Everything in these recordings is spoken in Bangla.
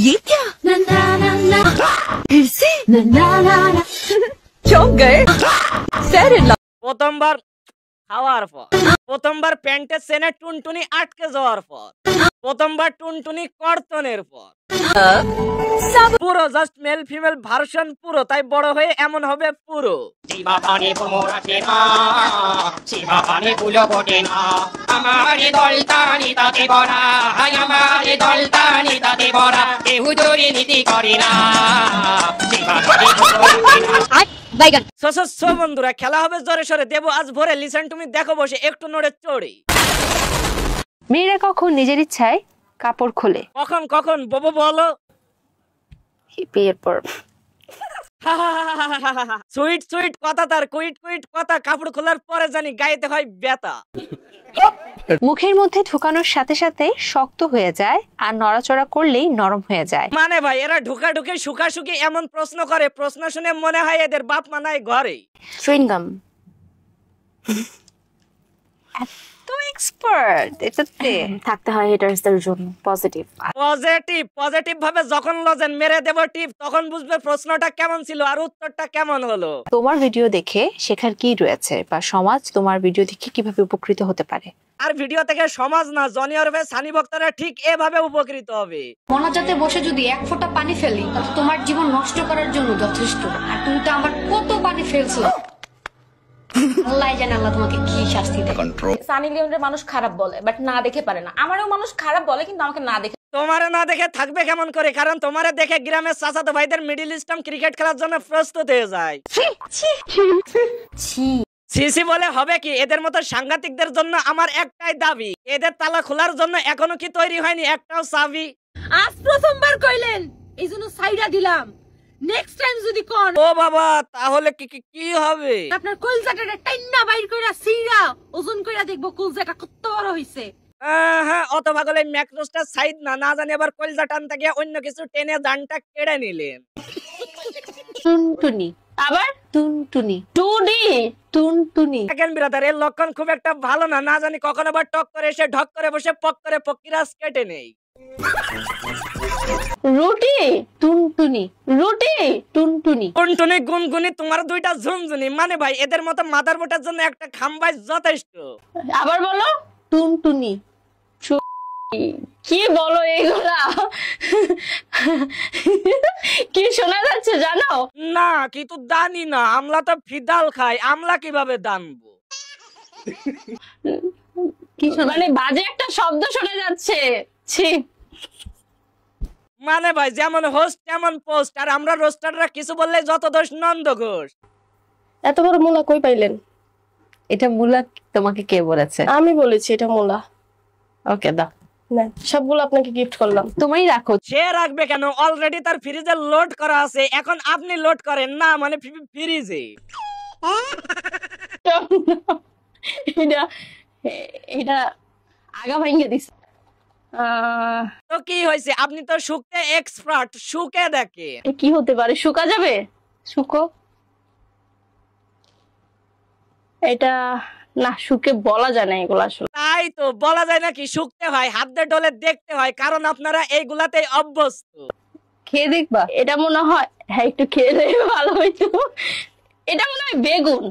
ये क्या? फिर से? चौंक गए? Fair enough. প্রথমবার খাওয়ার পর, প্রথমবার প্যান্টের চেনে টুনটুনি আটকে যাওয়ার পর, প্রথমবার টুনটুনি কর্তনের পর, পুরো জাস্ট মেল ফিমেল ভার্সন পুরো, তাই বড় হয়ে এমন হবে পুরো। বন্ধুরা খেলা হবে জোরে সরে, দেবো আজ ভোরে, লিসেন তুমি দেখো বসে একটু নড়ে চড়ে। মেয়েরা কখন নিজের ইচ্ছায় কাপড় খোলে? কখন কখন ববো বলো। বিয়ের পর। সুইট সুইট কথা তার, কুইট কুইট কথা, কাপড় খোলার পরে জানি গাইতে হয় ব্যথা। মুখের মধ্যে ঢোকানোর সাথে সাথে শক্ত হয়ে যায়, আর নড়াচড়া করলেই নরম হয়ে যায়। মানে ভাই এরা ঢুকা ঢুকে শুকা শুকি এমন প্রশ্ন করে, প্রশ্ন শুনে মনে হয় এদের বাপ মা নাই ঘরে। চুইংগাম। এত এক্সপার্ট এটাতে থাকতে হয় হেটার্সদের জন্য। পজিটিভ পজিটিভ পজিটিভ ভাবে যখন লজেন মেরে দেব টিপ, তখন বুঝবে প্রশ্নটা কেমন ছিল আর উত্তরটা কেমন হলো। তোমার ভিডিও দেখে শেখার কি রয়েছে, বা সমাজ তোমার ভিডিও দেখে কিভাবে উপকৃত হতে পারে? আর ভিডিও থেকে সমাজ না, জনিয়র ভাই সানি ভক্তরা ঠিক এভাবে উপকৃত হবে। মোনাজাতে বসে যদি এক ফোঁটা পানি ফেলি, তাহলে তোমার জীবন নষ্ট করার জন্য যথেষ্ট। আর তুমি তো আমার কত পানি ফেলছো, আল্লাহ জানে আল্লাহ তোমাকে কি শাস্তি দেয়। সানি লিওনের মানুষ খারাপ বলে, বাট না দেখে পারে না। আমারও মানুষ খারাপ বলে, কিন্তু আমাকে না দেখে। তোমারে না দেখে থাকবে কেমন করে? কারণ তোমারে দেখে গ্রামের চাচাতো ভাইদের মিডল ইস্টার্ন ক্রিকেট খেলার জন্য প্রস্তুত হয়ে যায়। সিসি বলে হবে কি? এদের মতো সাংঘাতিকদের জন্য আমার একটাই দাবি, এদের তালা খোলার জন্য এখনো কি তৈরি হয়নি একটাও চাবি? আজ প্রথমবার কইলেন, এইজন্য সাইডা দিলাম। নেক্সট টাইম যদি কোন ও বাবা, তাহলে কি হবে? আপনার কলজাটা টাইন্না বাইর কইরা সিরা ওজন কইরা দেখবো কলজাটা কত বড় হইছে। হ্যাঁ, অত ভাগলে ম্যাক্রোসটা সাইড না জানি আবার কলজা টানতে গিয়ে অন্য কিছু টেনে জানটা কেড়ে নিলেন। টুনটুনি, আবার টুনটুনি, টুনটুনি। দেখেন ব্রাদার, এর লক্ষণ খুব একটা ভালো না, না জানি কখন আবার টক করে এসে ঢক করে বসে পক করে পকিরাস কেটে নেই। রুটি টুনটুনি, রুটি টুনটুনি। টুনটুনি গুনগুনি তোমার দুইটা ঝুনঝুনি। মানে ভাই এদের মতো মাথার বোটার জন্য একটা খাম্বাই যথেষ্ট। আবার বলো টুনটুনি। কি বলো এগুলা? কি শোনা যাচ্ছে জানো? না কিন্তু দানি না, আমলা তো ফিদাল খাই, আমলা কিভাবে দানবো? কি মানে বাজে একটা শব্দ শোনা যাচ্ছে। ছি। মানে ভাই যেমন হোস্ট তেমন পোস্ট, আর আমরা রোস্টাররা কিছু বললে যত দোষ নন্দ ঘোষ। এত বড় মূলা কই পাইলেন? এটা মূলা তোমাকে কে বলেছে? আমি বলেছি এটা মূলা। ওকে দাও। না, সবগুলো আপনাকে গিফট করলাম। তুমিই রাখো। সে রাখবে কেন? অলরেডি তার ফ্রিজে লোড করা আছে, এখন আপনি লোড করেন না, মানে ফ্রিজে। এটা আগা ভাঙিয়ে দিস। তো কি হয়েছে? আপনি তো শুকতে এক্সপার্ট, শুকে দেখে। কি হতে পারে? শুকা যাবে? শুকো। এটা না, শুকে বলা যায় না এগুলো আসলে। তাই তো বলা যায় নাকি? শুকতে হয়, হাত দিয়ে ডলে দেখতে হয়, কারণ আপনারা এইগুলাতেই অভ্যস্ত। খেয়ে দেখবা? এটা মনে হয়, হ্যাঁ একটু খেয়ে দেখবে ভালো হইতো। এটা মনে হয় বেগুন।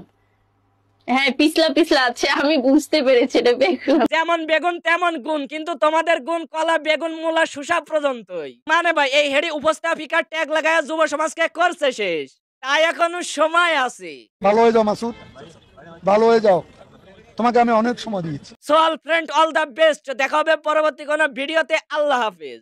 হ্যাঁ পিছলা পিছলা আছে, আমি বুঝতে পেরেছি এটা বেগুন। যেমন বেগুন তেমন গুণ, কিন্তু তোমাদের গুণ কলা বেগুন মূলা শসা পর্যন্তই। মানে ভাই এই হেডি উপস্থাপিকার ট্যাগ লাগায় যুব সমাজকে করছে শেষ, তাই এখনো সময় আছে। ভালো হয়ে যাও মাসুদ, ভালো হয়ে যাও, তোমাকে আমি অনেক সময় দিয়েছি। So all friend, all the best. দেখা হবে পরবর্তী কোনো ভিডিওতে। আল্লাহ হাফেজ।